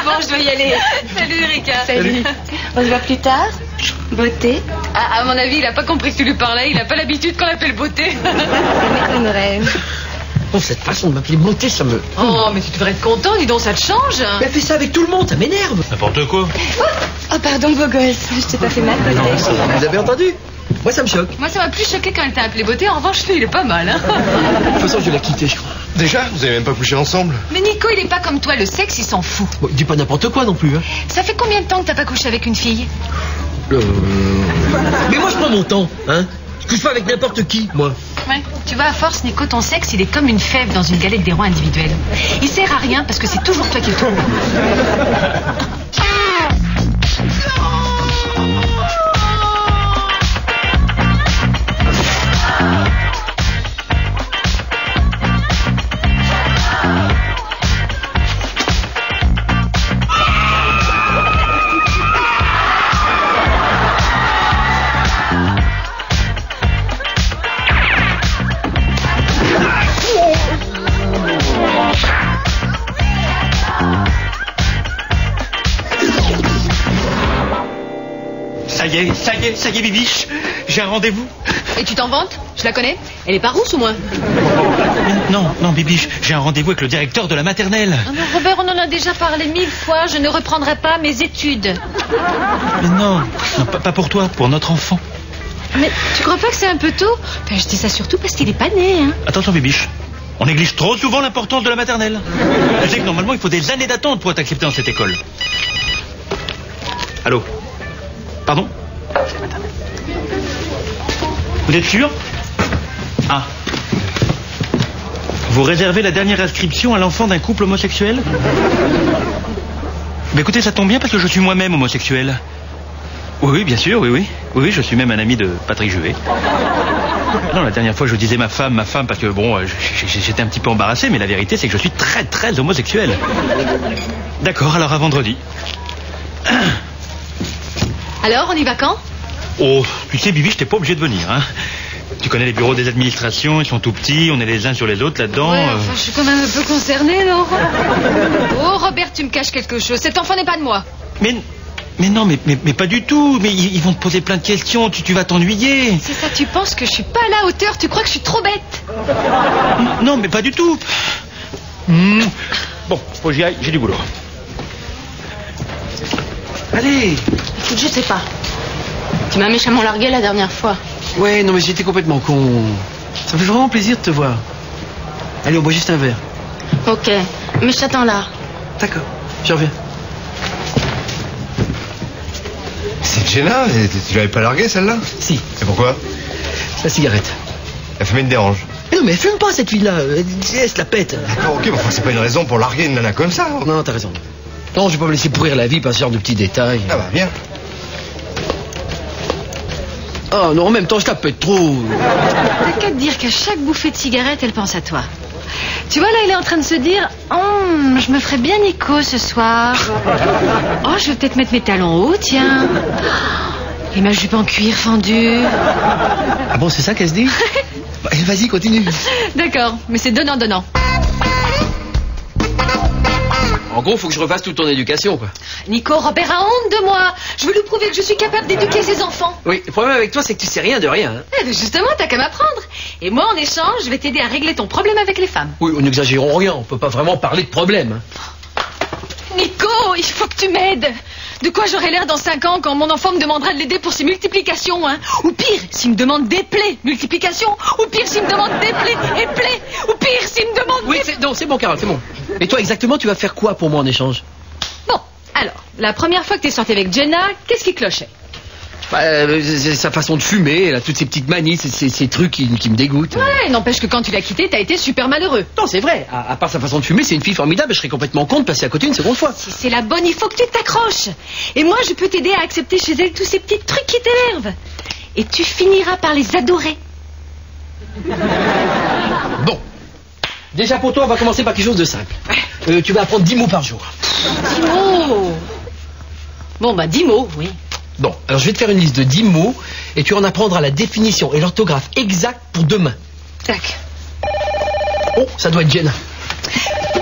Bon, je dois y aller. Salut Erika. Salut. On se voit plus tard. Beauté. Ah, à mon avis, il a pas compris que tu lui parlais. Il a pas l'habitude qu'on l'appelle Beauté. Ça m'étonnerait. Oh, cette façon de m'appeler Beauté, ça me... Oh, mais tu devrais être content, dis donc, ça te change. Mais elle fait ça avec tout le monde, ça m'énerve. N'importe quoi. Oh, pardon, beau gosse. Je t'ai pas fait mal, Beauté. Vous avez entendu? Moi, ça me choque. Moi, ça m'a plus choqué quand elle t'a appelé Beauté. En revanche, lui, il est pas mal. Hein. De toute façon, je vais la quitter, je crois. Déjà, vous avez même pas couché ensemble? Mais Nico, il est pas comme toi. Le sexe, il s'en fout. Bon, dis pas n'importe quoi non plus, hein. Ça fait combien de temps que t'as pas couché avec une fille? Mais moi, je prends mon temps, hein. Je couche pas avec n'importe qui, moi. Ouais. Tu vois, à force, Nico, ton sexe, il est comme une fève dans une galette des rois individuelle. Il sert à rien parce que c'est toujours toi qui le trouves. Ça y est, Bibiche, j'ai un rendez-vous. Et tu t'en vantes? Je la connais? Elle est pas rousse ou moins? Non, Bibiche, j'ai un rendez-vous avec le directeur de la maternelle. Oh non, Robert, on en a déjà parlé 1000 fois. Je ne reprendrai pas mes études. Mais non, pas pour toi, pour notre enfant. Mais tu crois pas que c'est un peu tôt? Enfin, je dis ça surtout parce qu'il est pas né, hein. Attention, Bibiche, on néglige trop souvent l'importance de la maternelle. Tu sais que normalement, il faut des années d'attente pour être accepté dans cette école. Allô? Pardon? Vous êtes sûr? Ah. Vous réservez la dernière inscription à l'enfant d'un couple homosexuel? Mais écoutez, ça tombe bien parce que je suis moi-même homosexuel. Oui, bien sûr, oui. Oui, je suis même un ami de Patrick Juvet. Non, la dernière fois, je disais ma femme, parce que bon, j'étais un petit peu embarrassé, mais la vérité, c'est que je suis très, très homosexuel. D'accord, alors à vendredi. Alors, on y va quand? Oh, tu sais, Bibi, je t'ai pas obligé de venir, hein. Tu connais les bureaux des administrations, ils sont tout petits, on est les uns sur les autres là-dedans. Ouais, enfin, je suis quand même un peu concernée, non? Oh, Robert, tu me caches quelque chose. Cet enfant n'est pas de moi. Mais non, mais pas du tout. Mais ils vont te poser plein de questions, tu vas t'ennuyer. C'est ça, tu penses que je suis pas à la hauteur? Tu crois que je suis trop bête? Non, mais pas du tout. Bon, faut que j'y aille, j'ai du boulot. Allez. Écoute, je sais pas. Tu m'as méchamment largué la dernière fois. Ouais, non, mais j'étais complètement con. Ça me fait vraiment plaisir de te voir. Allez, on boit juste un verre. Ok, mais je t'attends là. D'accord, je reviens. C'est Jenna, tu l'avais pas larguée celle-là? Si. Et pourquoi? La cigarette. La fumée te dérange. Mais non, mais elle fume pas cette fille-là. Elle se la pète. D'accord, ok, mais enfin, c'est pas une raison pour larguer une nana comme ça. Non, t'as raison. Non, je vais pas me laisser pourrir la vie par ce genre de petits détails. Ah bah, bien. Oh non, en même temps, je la pète trop. T'as qu'à te dire qu'à chaque bouffée de cigarette, elle pense à toi. Tu vois, là, il est en train de se dire je me ferais bien Nico ce soir. Oh, je vais peut-être mettre mes talons hauts, tiens. Et ma jupe en cuir fendue. Ah bon, c'est ça qu'elle se dit? Bah, vas-y, continue. D'accord, mais c'est donnant-donnant. En gros, faut que je refasse toute ton éducation, quoi. Nico, Robert a honte de moi. Je veux lui prouver que je suis capable d'éduquer ses enfants. Oui, le problème avec toi, c'est que tu sais rien de rien. Hein. Eh ben justement, t'as qu'à m'apprendre. Et moi, en échange, je vais t'aider à régler ton problème avec les femmes. Oui, n'exagérons rien, on peut pas vraiment parler de problème. Hein. Nico, il faut que tu m'aides. De quoi j'aurai l'air dans 5 ans quand mon enfant me demandera de l'aider pour ses multiplications, hein? Ou pire, s'il me demande des plaies, multiplication. Ou pire, s'il me demande des plaies et plaies. Ou pire, s'il me demande... Oui, c'est bon, Carole, c'est bon. Et toi, exactement, tu vas faire quoi pour moi en échange? Bon, alors, la première fois que t'es sorti avec Jenna, qu'est-ce qui clochait? C'est sa façon de fumer, elle a toutes ces petites manies, ces trucs qui me dégoûtent. Ouais, n'empêche que quand tu l'as quittée, t'as été super malheureux. Non, c'est vrai. À part sa façon de fumer, c'est une fille formidable. Je serais complètement con de passer à côté une seconde fois. Si c'est la bonne, il faut que tu t'accroches. Et moi, je peux t'aider à accepter chez elle tous ces petits trucs qui t'énervent. Et tu finiras par les adorer. Bon. Déjà pour toi, on va commencer par quelque chose de simple. Tu vas apprendre 10 mots par jour. 10 mots. Bon, 10 mots, oui. Bon, alors je vais te faire une liste de 10 mots et tu en apprendras la définition et l'orthographe exacte pour demain. Tac. Oh, ça doit être Jenna. Hé,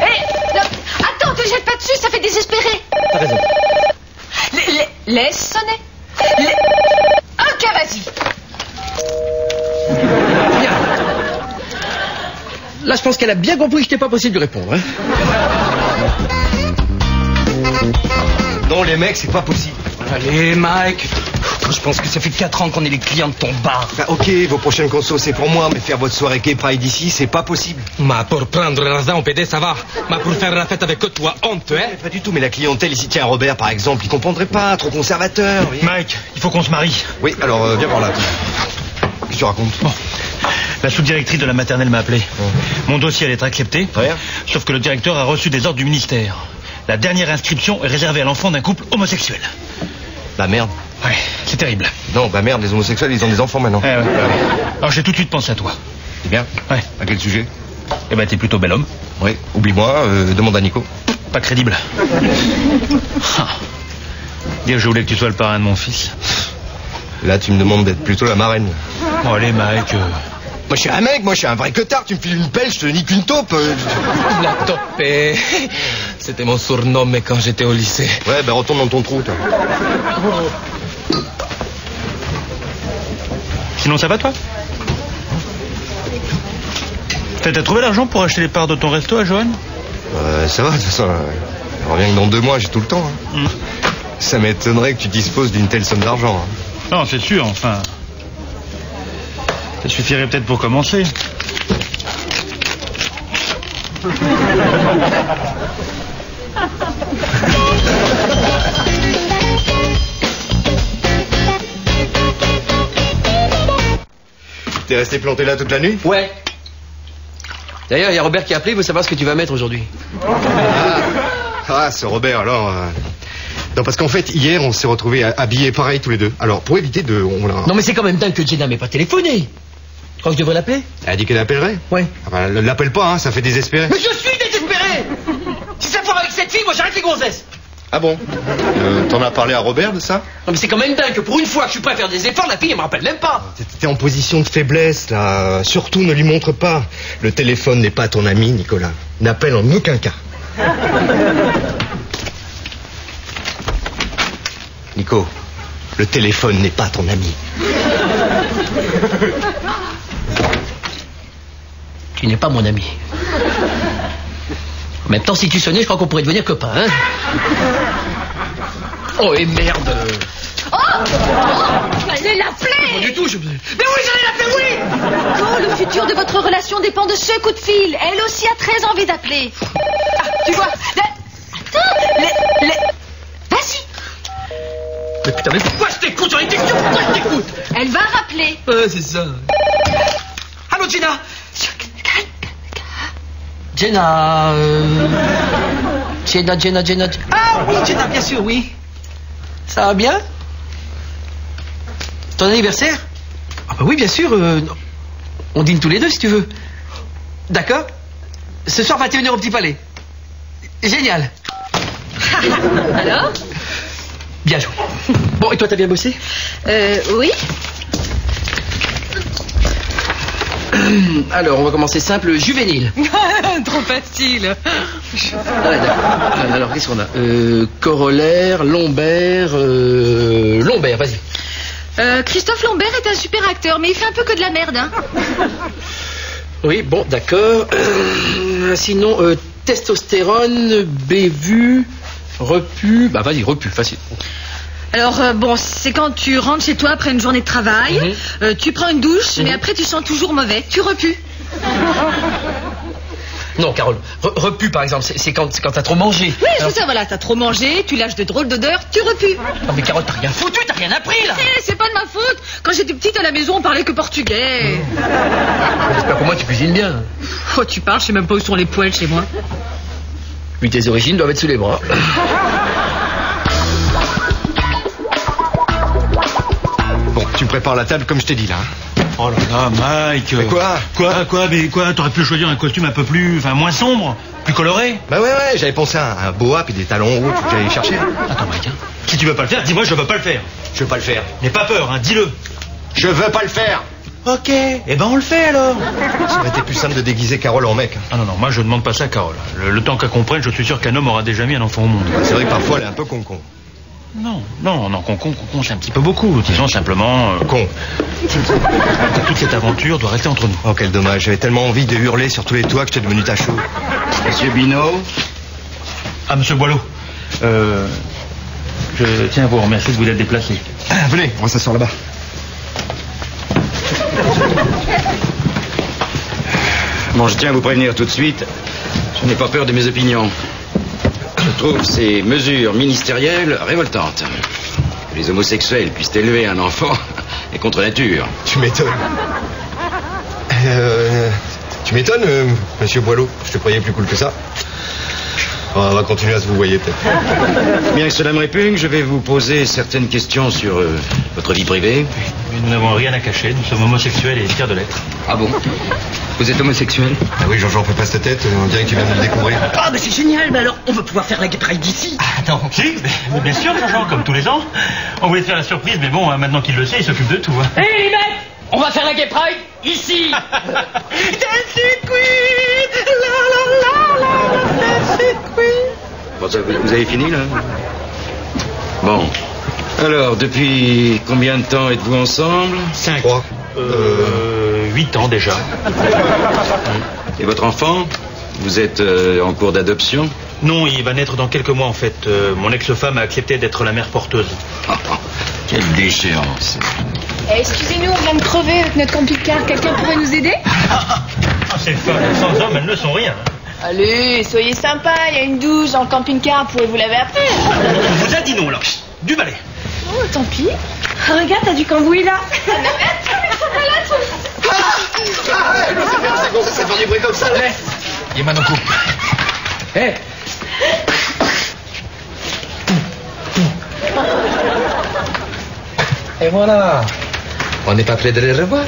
attends, te jette pas dessus, ça fait désespérer. Laisse sonner. Ok, vas-y. Bien. Là, je pense qu'elle a bien compris que je n'étais pas possible de répondre. Hein. Non, les mecs, c'est pas possible. Allez, Mike. Je pense que ça fait 4 ans qu'on est les clients de ton bar. Bah, ok, vos prochaines consos, c'est pour moi, mais faire votre soirée Gay Pride ici, c'est pas possible. Ma pour prendre l'argent au PD, ça va. Ma pour faire la fête avec toi, honte, hein. Pas du tout, mais la clientèle ici, tiens, Robert, par exemple, il comprendrait pas, trop conservateur. Oui, Mike, il faut qu'on se marie. oui alors, viens voir là. Qu'est-ce que tu racontes? Bon. La sous-directrice de la maternelle m'a appelé. Mon dossier allait être accepté. Très bien. Sauf que le directeur a reçu des ordres du ministère. La dernière inscription est réservée à l'enfant d'un couple homosexuel. Bah merde. Ouais, c'est terrible. Non, bah merde, les homosexuels, ils ont des enfants maintenant. Ouais. Alors j'ai tout de suite pensé à toi. C'est bien. Ouais. À quel sujet? Eh ben t'es plutôt bel homme. Oui, oublie-moi, demande à Nico. Pas crédible. Dire je voulais que tu sois le parrain de mon fils. Là, tu me demandes d'être plutôt la marraine. Bon allez Mike. Moi, je suis un mec, moi, je suis un vrai cotard. Tu me files une pelle, je te nique une taupe. La topée. C'était mon surnom, mais quand j'étais au lycée. Ouais, bah retourne dans ton trou, toi. Sinon ça va toi? T'as trouvé l'argent pour acheter les parts de ton resto à Johan? Ça va, de toute façon. Rien que dans 2 mois, j'ai tout le temps. Hein. Ça m'étonnerait que tu disposes d'une telle somme d'argent. Hein. Non, c'est sûr, enfin. Ça suffirait peut-être pour commencer. T'es resté planté là toute la nuit? Ouais. D'ailleurs, il y a Robert qui a appelé, il veut savoir ce que tu vas mettre aujourd'hui. Ah, ce Robert, alors... Non, parce qu'en fait, hier, on s'est retrouvés habillés pareil tous les deux. Alors, pour éviter de... Non, mais c'est quand même dingue que Jenna m'ait pas téléphoné. Tu crois que je devrais l'appeler? Elle a dit qu'elle appellerait? Ouais. Ah bah, l'appelle pas, hein, ça fait désespérer. Mais je suis désespéré. Si ça foire avec cette fille, moi j'arrête les gonzesses. Ah bon? T'en as parlé à Robert de ça? Non, mais c'est quand même dingue que pour une fois que je suis prêt à faire des efforts, la fille, elle me rappelle même pas. T'es en position de faiblesse, là. Surtout, ne lui montre pas. Le téléphone n'est pas ton ami, Nicolas. N'appelle en aucun cas. Nico, le téléphone n'est pas ton ami. Tu n'es pas mon ami. En même temps, si tu sonnais, je crois qu'on pourrait devenir copains, hein. Oh, et merde. Oh, fallait l'appeler. Pas du tout, Mais oui, j'allais l'appeler, oui. Oh, le futur de votre relation dépend de ce coup de fil. Elle aussi a très envie d'appeler. Ah, tu vois. Attends, vas-y. Mais putain, mais pourquoi je t'écoute? J'en ai une question, pourquoi je t'écoute? Elle va rappeler. Ouais, c'est ça. Allô, Jenna. Jenna, Jenna. Ah oui, Jenna, bien sûr, oui. Ça va bien? Ton anniversaire? Ah bah oui, bien sûr. On dîne tous les deux, si tu veux. D'accord. Ce soir, 21h au Petit Palais. Génial. Alors? Bien joué. Bon, et toi, t'as bien bossé? Oui. Alors, on va commencer simple. Juvénile. Trop facile. Ah, d'accord. Alors, qu'est-ce qu'on a? Corollaire, lombaire, lombaire, vas-y. Christophe Lambert est un super acteur, mais il fait un peu que de la merde, hein. Oui, bon, d'accord. Sinon, testostérone, bévue, repu. Bah, vas-y, repu, facile. Alors, bon, c'est quand tu rentres chez toi après une journée de travail, tu prends une douche, mais après tu sens toujours mauvais, tu repues. Non, Carole, repu, par exemple, c'est quand t'as trop mangé. Oui, c'est ça, voilà, t'as trop mangé, tu lâches de drôles d'odeurs, tu repues. Non, mais Carole, t'as rien foutu, t'as rien appris, là. C'est pas de ma faute. Quand j'étais petite à la maison, on parlait que portugais. J'espère qu'au moins tu cuisines bien. Oh, tu parles, je sais même pas où sont les poêles chez moi. Oui, tes origines doivent être sous les bras. Bon, tu prépares la table comme je t'ai dit, là. Oh là là, Mike. Mais quoi? Quoi, t'aurais pu choisir un costume un peu plus, enfin, moins sombre, plus coloré. Bah ouais, j'avais pensé à un boa puis des talons hauts que j'allais chercher. Attends, Mike, hein. Si tu veux pas le faire, dis-moi je veux pas le faire. Je veux pas le faire. N'aie pas peur, hein, dis-le. Je veux pas le faire. Ok, eh ben on le fait alors. Ça aurait été plus simple de déguiser Carole en mec. Ah non, moi je demande pas ça à Carole. Le temps qu'elle comprenne, je suis sûr qu'un homme aura déjà mis un enfant au monde. C'est vrai que parfois elle est un peu con-con. Non, con, c'est un petit peu beaucoup. Disons simplement... Con. Toute cette aventure doit rester entre nous. Oh, quel dommage. J'avais tellement envie de hurler sur tous les toits que j'étais devenu tachot. Monsieur Binot. Ah, monsieur Boileau. Je tiens à vous remercier de vous être déplacé. Venez, on va s'asseoir là-bas. Bon, je tiens à vous prévenir tout de suite. Je n'ai pas peur de mes opinions. Je trouve ces mesures ministérielles révoltantes. Que les homosexuels puissent élever un enfant est contre nature. Tu m'étonnes. Tu m'étonnes, monsieur Boileau. Je te croyais plus cool que ça. On va continuer à se vous voyer peut-être. Bien que cela me répugne, je vais vous poser certaines questions sur votre vie privée. Mais nous n'avons rien à cacher. Nous sommes homosexuels et fiers de l'être. Ah bon? Vous êtes homosexuel? Ah oui, Jean-Jean, fais pas cette tête. On dirait que tu viens de le découvrir. Ah, mais c'est génial, mais alors on va pouvoir faire la Gay Pride d'ici. Ah non. Si, mais bien sûr, Jean-Jean, comme tous les ans. On voulait te faire la surprise, mais bon, maintenant qu'il le sait, il s'occupe de tout. Hé, les mecs, on va faire la Gay Pride ici. Dancing Queen, Dancing Queen. Bon, vous avez fini, là? Bon. Alors, depuis combien de temps êtes-vous ensemble? 5. 3. 8 ans déjà. Et votre enfant? Vous êtes en cours d'adoption? Non, il va naître dans quelques mois en fait. Mon ex-femme a accepté d'être la mère porteuse. Quelle déchéance. Excusez-nous, on vient de crever avec notre camping-car. Quelqu'un pourrait nous aider? Ah, ces femmes, sans hommes, elles ne sont rien. Allez, soyez sympa, il y a une douche dans le camping-car, pourrez-vous laver après? On vous a dit non, là. Du balai. Oh, tant pis. Regarde, t'as du cambouis là. C'est bon, ça fait du bruit comme ça. Et maintenant coupe. Hé. Et voilà. On n'est pas près de les revoir.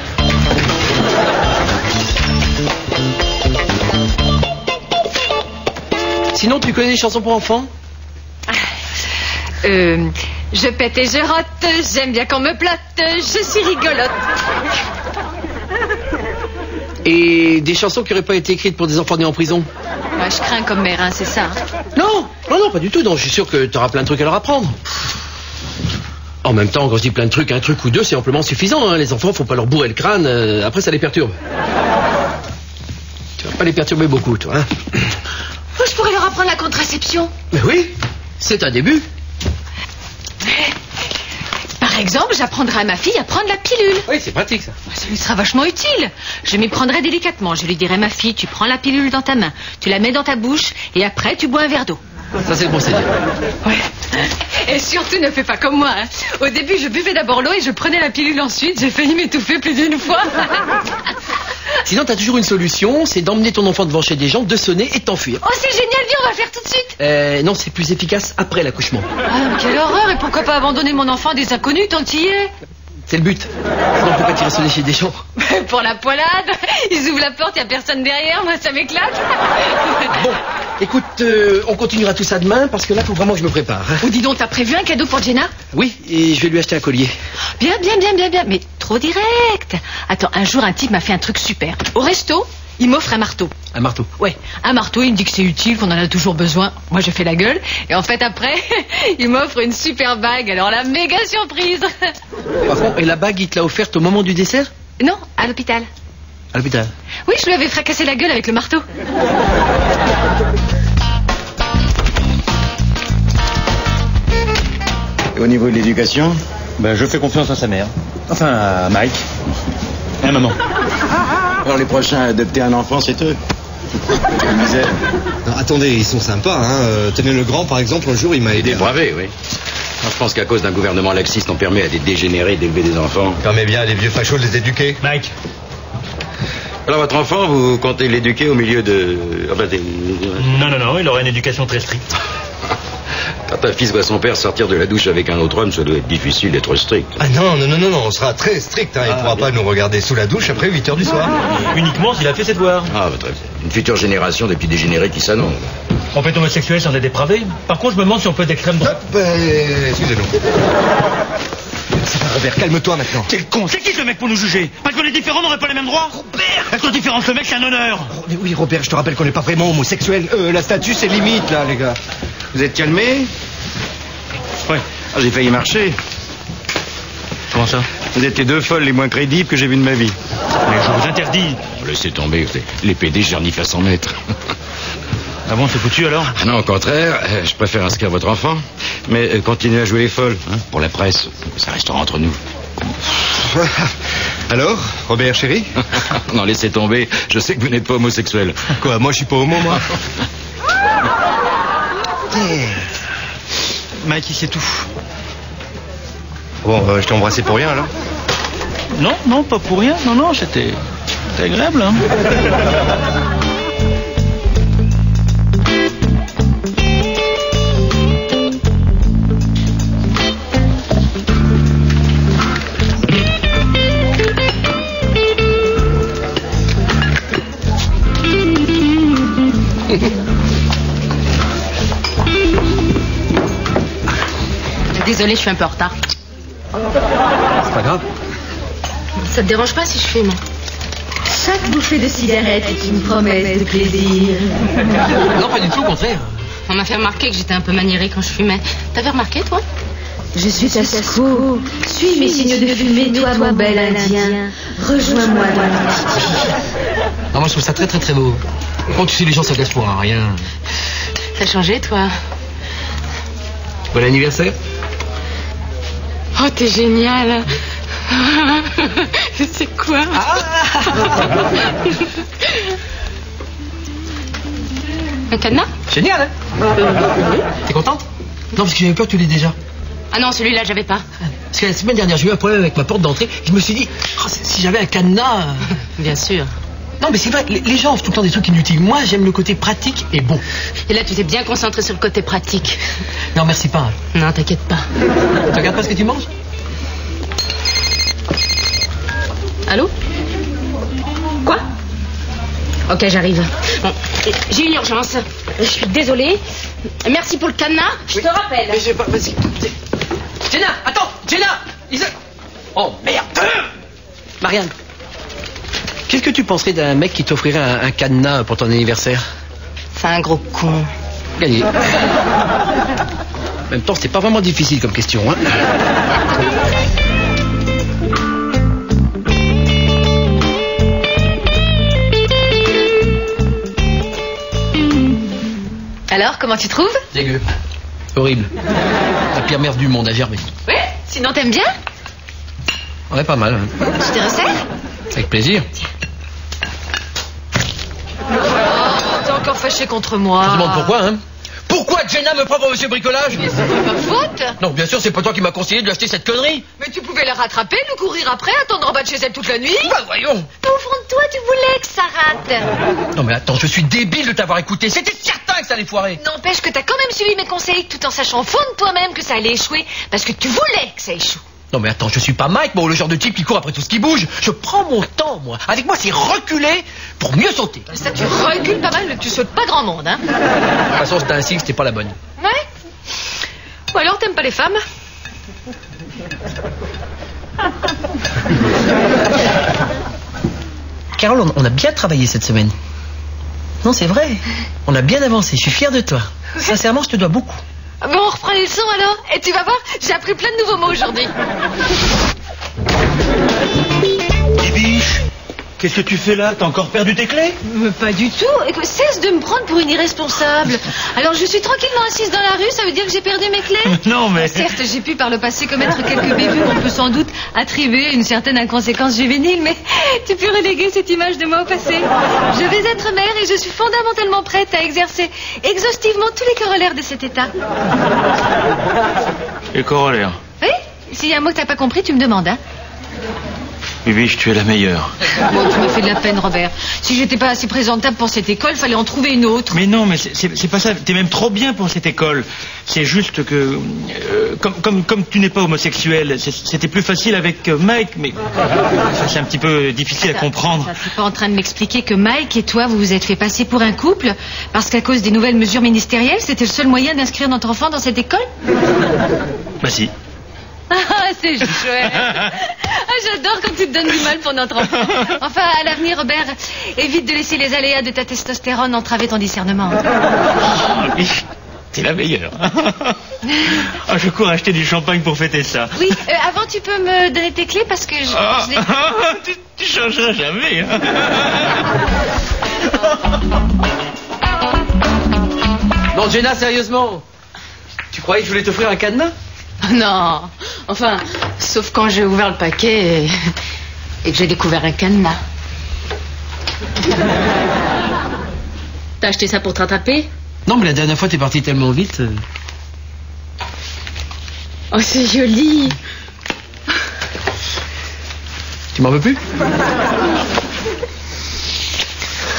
Sinon, tu connais des chansons pour enfants? Je pète et je rote, j'aime bien qu'on me plotte, je suis rigolote. Et des chansons qui n'auraient pas été écrites pour des enfants nés en prison? Moi, je crains comme mère, hein, c'est ça. Non, pas du tout. Non, je suis sûr que tu auras plein de trucs à leur apprendre. En même temps, quand je dis plein de trucs, un truc ou deux, c'est amplement suffisant. Hein. Les enfants, faut pas leur bourrer le crâne. Après, ça les perturbe. Tu vas pas les perturber beaucoup, toi. Hein. Oh, je pourrais leur apprendre la contraception. Mais oui, c'est un début. Par exemple, j'apprendrai à ma fille à prendre la pilule. Oui, c'est pratique, ça. Ça lui sera vachement utile. Je m'y prendrai délicatement. Je lui dirai, ma fille, tu prends la pilule dans ta main, tu la mets dans ta bouche, et après, tu bois un verre d'eau. Ça, c'est le procédé. Ouais. Et surtout, ne fais pas comme moi. Hein. Au début, je buvais d'abord l'eau et je prenais la pilule ensuite. J'ai failli m'étouffer plus d'une fois. Sinon, t'as toujours une solution, c'est d'emmener ton enfant devant chez des gens, de sonner et de t'enfuir. Oh, c'est génial, viens, on va le faire tout de suite. Non, c'est plus efficace après l'accouchement. Ah, mais quelle horreur. Et pourquoi pas abandonner mon enfant à des inconnus tant qu'il y est? C'est le but. Sinon, pourquoi tirer sonner chez des gens? Pour la poilade. Ils ouvrent la porte, il n'y a personne derrière. Moi, ça m'éclate. Bon, écoute, on continuera tout ça demain, parce que là, faut vraiment que je me prépare. Hein. Oh, dis donc, t'as prévu un cadeau pour Jenna? Oui, et je vais lui acheter un collier. Bien. Mais trop direct. Attends, un jour, un type m'a fait un truc super. Au resto, il m'offre un marteau. Un marteau? Ouais, un marteau, il me dit que c'est utile, qu'on en a toujours besoin. Moi, je fais la gueule. Et en fait, après, il m'offre une super bague. Alors la méga surprise. Par contre, et la bague, il te l'a offerte au moment du dessert? Non, à l'hôpital. À l'hôpital? Oui, je lui avais fracassé la gueule avec le marteau. Et au niveau de l'éducation? Ben, je fais confiance à sa mère. Enfin, à Mike. Hein, maman? Alors les prochains à adopter un enfant, c'est eux. Quelle misère. Non, attendez, ils sont sympas, hein. Tenez le grand, par exemple, un jour, il m'a aidé. Dépravé, oui. Je pense qu'à cause d'un gouvernement laxiste, on permet à des dégénérés d'élever des enfants. Permet bien à des vieux fachos de les éduquer. Mike. Alors votre enfant, vous comptez l'éduquer au milieu de... Non, il aura une éducation très stricte. Quand un fils voit son père sortir de la douche avec un autre homme, ça doit être difficile d'être strict. Ah non, on sera très strict, hein. Il pourra pas nous regarder sous la douche après 8h du soir. Uniquement s'il a fait ses devoirs. Ah, très bien. Une future génération de petits dégénérés qui s'annonce. On peut être homosexuel sans être dépravé. Par contre, je me demande si on peut être d'extrême droite. Excusez-nous. Ça va, Robert, calme-toi maintenant. Quel con. C'est qui ce mec pour nous juger? Parce qu'on est différents, on n'aurait pas les mêmes droits? Robert! Être différent de ce mec, c'est un honneur. Oh, mais oui, Robert, je te rappelle qu'on n'est pas vraiment homosexuel. La statue, c'est limite, là, les gars. Vous êtes calmés? Ouais. Ah, j'ai failli marcher. Comment ça? Vous êtes les deux folles les moins crédibles que j'ai vues de ma vie. Mais je vous interdis. Laissez tomber, les PD jarnissent à 100 mètres. Ah bon, c'est foutu alors? Ah non, au contraire, je préfère inscrire votre enfant. Mais continuez à jouer les folles, hein, pour la presse. Ça restera entre nous. Alors, Robert, chéri? Non, laissez tomber. Je sais que vous n'êtes pas homosexuel. Quoi, moi je suis pas homo, moi? Mike, il sait tout. Bon, je t'ai embrassé pour rien, alors? Non, non, pas pour rien. Non, non, c'était agréable, hein. Désolée, je suis un peu en retard. C'est pas grave. Ça te dérange pas si je fume? Chaque bouffée de cigarette est une promesse de plaisir. Non, pas du tout, au contraire. On m'a fait remarquer que j'étais un peu maniérée quand je fumais. T'avais remarqué, toi? Je suis ta scout. Suis mes signaux de fumée, toi, mon bel Indien. Rejoins-moi dans Non, moi je trouve ça très très très beau. Quand tu sais, les gens s'agacent pour un rien. T'as changé, toi? Bon anniversaire. Oh, t'es génial. C'est quoi? Un cadenas? Génial, hein? T'es contente? Non, parce que j'avais peur que tu l'aies déjà. Ah non, celui-là, j'avais pas. Parce que la semaine dernière, j'ai eu un problème avec ma porte d'entrée. Je me suis dit, oh, si j'avais un cadenas... Bien sûr. Non, mais c'est vrai, les gens offrent tout le temps des trucs inutiles. Moi, j'aime le côté pratique et bon. Et là, tu t'es bien concentré sur le côté pratique. Non, merci pas. Non, t'inquiète pas. Tu regardes pas ce que tu manges? Allô? Quoi? Ok, j'arrive. Bon, j'ai une urgence. Je suis désolée. Merci pour le cadenas. Je te rappelle. Mais j'ai pas... Vas-y. Jenna, attends! Jenna! Oh, merde! Marianne, qu'est-ce que tu penserais d'un mec qui t'offrirait un cadenas pour ton anniversaire? C'est un gros con. Gagné. En même temps, c'était pas vraiment difficile comme question, hein? Alors, comment tu trouves? Dégueu. Horrible. La pire merde du monde à germer. Oui. Sinon, t'aimes bien? Ouais, pas mal. Hein. Tu te resserres? Avec plaisir. Oh, t'es encore fâché contre moi. Je me demande pourquoi, hein? Pourquoi Jenna me prend pour monsieur bricolage? Mais c'est pas ma faute. Non, bien sûr, c'est pas toi qui m'as conseillé de lui acheter cette connerie. Mais tu pouvais la rattraper, nous courir après, attendre en bas de chez elle toute la nuit. Bah voyons. Mais au fond de toi, tu voulais que ça rate. Non mais attends, je suis débile de t'avoir écouté. C'était certain que ça allait foirer. N'empêche que t'as quand même suivi mes conseils tout en sachant au fond de toi-même que ça allait échouer parce que tu voulais que ça échoue. Non mais attends, je suis pas Mike, moi, le genre de type qui court après tout ce qui bouge. Je prends mon temps, moi. Avec moi, c'est reculer pour mieux sauter. Ça, tu recules pas mal, mais tu sautes pas grand monde, hein. De toute façon, c'était un signe, c'était pas la bonne. Ouais. Ou alors t'aimes pas les femmes? Carole, on a bien travaillé cette semaine. Non, c'est vrai. On a bien avancé. Je suis fier de toi. Sincèrement, je te dois beaucoup. Bon, on reprend les leçons alors. Et tu vas voir, j'ai appris plein de nouveaux mots aujourd'hui. Bibiche, qu'est-ce que tu fais là? T'as encore perdu tes clés? Pas du tout. Écoute, cesse de me prendre pour une irresponsable. Alors je suis tranquillement assise dans la rue, ça veut dire que j'ai perdu mes clés? Non, mais... Certes, j'ai pu par le passé commettre quelques bévues qu'on peut sans doute attribuer à une certaine inconséquence juvénile, mais tu peux reléguer cette image de moi au passé. Je vais être mère et je suis fondamentalement prête à exercer exhaustivement tous les corollaires de cet état. Les corollaires. Oui? S'il y a un mot que t'as pas compris, tu me demandes, hein? Bibiche, tu es la meilleure. Bon, tu me fais de la peine, Robert. Si j'étais pas assez présentable pour cette école, fallait en trouver une autre. Mais non, mais c'est pas ça. T'es même trop bien pour cette école. C'est juste que... comme tu n'es pas homosexuel, c'était plus facile avec Mike, mais... Ça, c'est un petit peu difficile à comprendre. Ça, c'est pas en train de m'expliquer que Mike et toi, vous vous êtes fait passer pour un couple parce qu'à cause des nouvelles mesures ministérielles, c'était le seul moyen d'inscrire notre enfant dans cette école? Bah si. Ah, c'est chouette. Ah, j'adore quand tu te donnes du mal pour notre enfant. Enfin, à l'avenir, Robert, évite de laisser les aléas de ta testostérone entraver ton discernement. T'es la meilleure. Ah, je cours acheter du champagne pour fêter ça. Oui, avant tu peux me donner tes clés parce que tu changeras jamais. Hein. Non, Jenna, sérieusement. Tu croyais que je voulais t'offrir un cadenas? Non, enfin, sauf quand j'ai ouvert le paquet et que j'ai découvert un cadenas. T'as acheté ça pour te rattraper? Non, mais la dernière fois, t'es parti tellement vite. Oh, c'est joli. Tu m'en veux plus?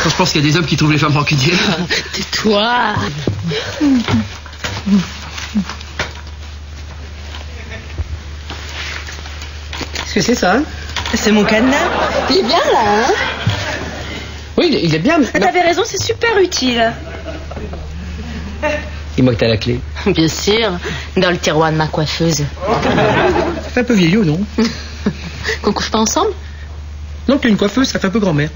Je pense qu'il y a des hommes qui trouvent les femmes rancunières. Tais-toi. Qu'est-ce que c'est ça, hein? C'est mon cadenas. Il est bien là, hein? Oui, il est bien. Ah, t'avais raison, c'est super utile. Dis-moi que t'as la clé. Bien sûr, dans le tiroir de ma coiffeuse. Ça fait un peu vieillot, non? Qu'on couche pas ensemble? Non, t'es une coiffeuse, ça fait un peu grand-mère.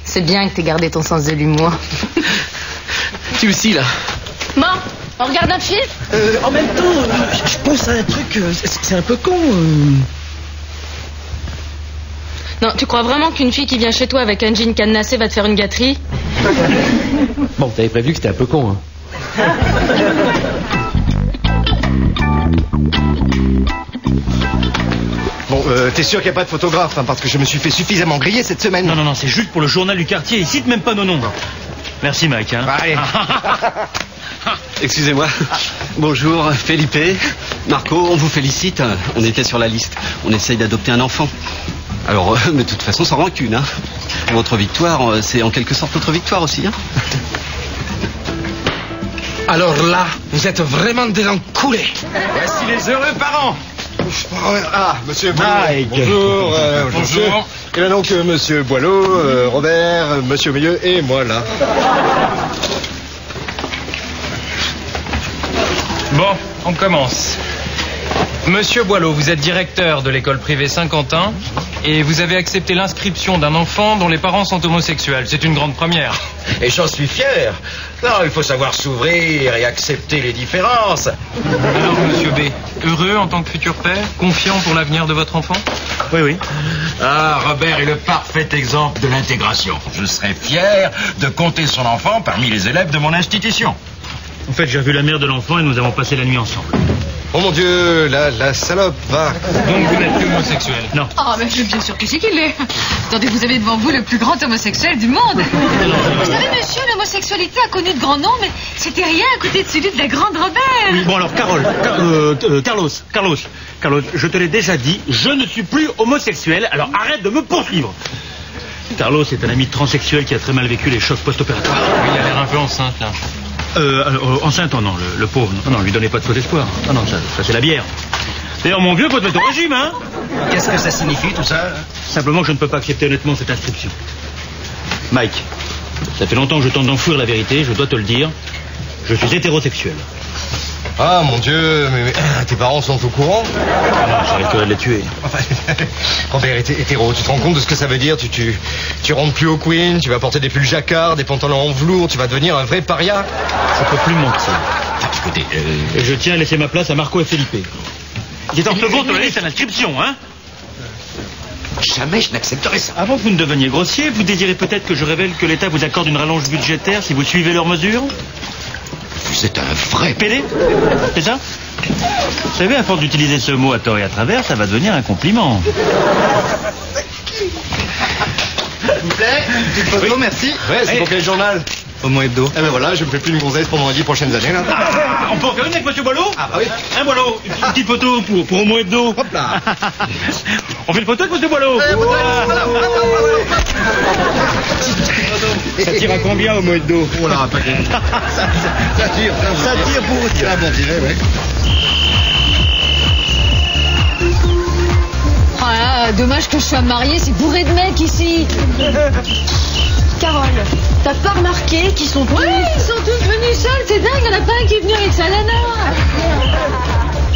C'est bien que t'aies gardé ton sens de l'humour. Tu aussi, là. Bon, on regarde un film? En même temps, je pense à un truc, c'est un peu con. Non, tu crois vraiment qu'une fille qui vient chez toi avec un jean cadenassé va te faire une gâterie? Bon, t'avais prévu que c'était un peu con, hein. Bon, t'es sûr qu'il n'y a pas de photographe, hein, parce que je me suis fait suffisamment griller cette semaine. Non, c'est juste pour le journal du quartier. Il cite même pas nos noms. Merci, Mike. Hein. Bah, allez. Excusez-moi. Bonjour, Felipe, Marco, on vous félicite. On était sur la liste. On essaye d'adopter un enfant. Alors, mais de toute façon, sans rancune. Hein. Votre victoire, c'est en quelque sorte notre victoire aussi. Hein. Alors là, vous êtes vraiment des enculés. Voici les heureux parents. Ah, monsieur Boileau. Mike. Bonjour. Bonjour. Et là donc, monsieur Boileau, Robert, monsieur au milieu et moi là. Bon, on commence. Monsieur Boileau, vous êtes directeur de l'école privée Saint-Quentin et vous avez accepté l'inscription d'un enfant dont les parents sont homosexuels. C'est une grande première. Et j'en suis fier. Non, il faut savoir s'ouvrir et accepter les différences. Alors, monsieur B, heureux en tant que futur père, confiant pour l'avenir de votre enfant? Oui. Ah, Robert est le parfait exemple de l'intégration. Je serais fier de compter son enfant parmi les élèves de mon institution. En fait, j'ai revu la mère de l'enfant et nous avons passé la nuit ensemble. Oh mon Dieu, la salope, va. Donc vous n'êtes plus homosexuel? Non. Oh, mais je suis bien sûr que c'est qu'il est. Attendez, vous avez devant vous le plus grand homosexuel du monde. Vous savez, monsieur, l'homosexualité a connu de grands noms, mais c'était rien à côté de celui de la grande Robert. Oui, bon alors, Carlos, je te l'ai déjà dit, je ne suis plus homosexuel, alors arrête de me poursuivre. Carlos est un ami transsexuel qui a très mal vécu les chocs post-opératoires. Oui, il a l'air un peu enceinte, là. Enceinte, non, le pauvre. Non, lui donnez pas de faux espoir. Non, ça c'est la bière. D'ailleurs, mon vieux, faut te mettre au régime, hein. Qu'est-ce que ça signifie tout ça? Simplement que je ne peux pas accepter honnêtement cette inscription. Mike, ça fait longtemps que je tente d'enfouir la vérité, je dois te le dire. Je suis hétérosexuel. Ah mon Dieu, mais tes parents sont au courant? J'arrêterai de les tuer. Robert est hétéro, tu te rends compte de ce que ça veut dire? Tu rentres plus au Queen, tu vas porter des pulls jacquard, des pantalons en velours, tu vas devenir un vrai paria. Je peux plus mentir. Écoutez, Et je tiens à laisser ma place à Marco et Felipe. Il est en second sur la liste à l'inscription, hein? jamais je n'accepterai ça. Avant que vous ne deveniez grossier, vous désirez peut-être que je révèle que l'État vous accorde une rallonge budgétaire si vous suivez leurs mesures? Vous êtes un vrai PD? C'est ça? Vous savez, à force d'utiliser ce mot à tort et à travers, ça va devenir un compliment. S'il vous plaît, petite photo, merci. Ouais, c'est pour quel journal? Homo Hebdo. Eh ben voilà, je me fais plus une gonzesse pendant les 10 prochaines années, là. On peut en faire une avec monsieur Boileau? Ah bah oui. Hein, Boileau? Une petite photo pour Homo Hebdo. Hop là. On fait une photo avec monsieur Boileau? Ça tire à combien, Homo Hebdo? On l'a rapaqué. Ça tire pour dire. Ah, bien tiré, ouais. Oh là, dommage que je sois mariée, c'est bourré de mecs ici. Carole, t'as pas remarqué qu'ils sont tous... Oui, ils sont tous venus seuls, c'est dingue, il n'y en a pas un qui est venu avec sa nana.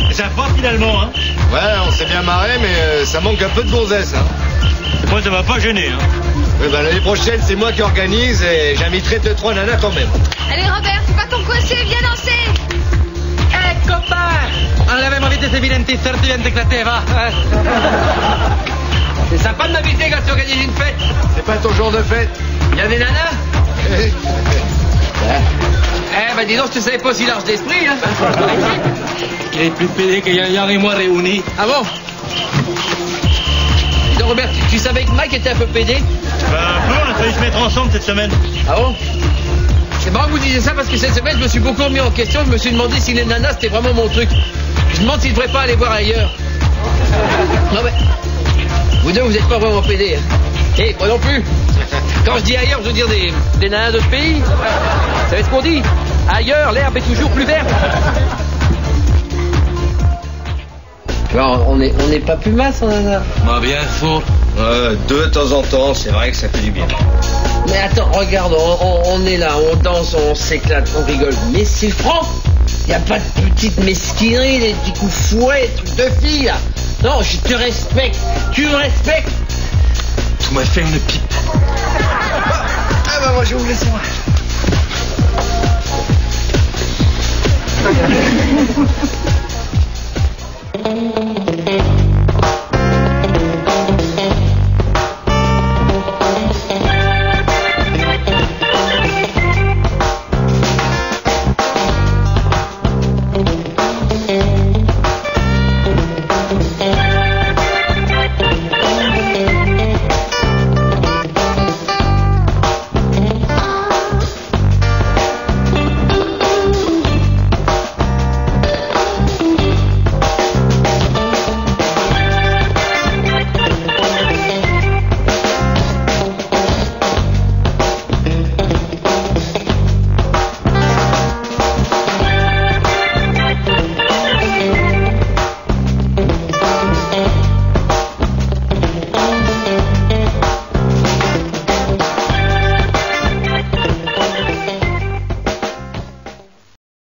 C'est sympa finalement, hein? Ouais, on s'est bien marré, mais ça manque un peu de gonzesse, hein. Moi, ça m'a pas gêné, hein. L'année prochaine, c'est moi qui organise et j'inviterai 2-3 nanas quand même. Allez, Robert, fais pas ton coincé, viens danser. copain! Allora, ma vite se viene certo diventa éclaté, va. C'est sympa de m'inviter quand tu organises une fête. C'est pas ton jour de fête. Il y a des nanas? Bah dis donc, tu savais pas aussi large d'esprit, hein. Il est plus pédé que Yann et moi réunis. Ah bon? Dis donc, Robert, tu savais que Mike était un peu pédé? Un peu, on a failli se mettre ensemble cette semaine. Ah bon? C'est marrant que vous disiez ça parce que cette semaine, je me suis beaucoup remis en question. Je me suis demandé si les nanas, c'était vraiment mon truc. Je me demande si je devrais pas aller voir ailleurs. Non mais... Vous deux, vous êtes pas vraiment pédés. Hein. Et moi non plus. Quand je dis ailleurs, je veux dire des nanas d'autres pays. Vous savez ce qu'on dit? Ailleurs, l'herbe est toujours plus verte. Alors, on n'est pas plus masse, en nana. Bah bien faux. De temps en temps, c'est vrai que ça fait du bien. Mais attends, regarde, on est là, on danse, on s'éclate, on rigole. Mais c'est franc. Y a pas de petites mesquineries, des petits coups fouets, trucs de filles, là. Non, je te respecte. Tu me respectes. Tu m'as fait une pipe. Ah bah moi je vais vous laisser moi.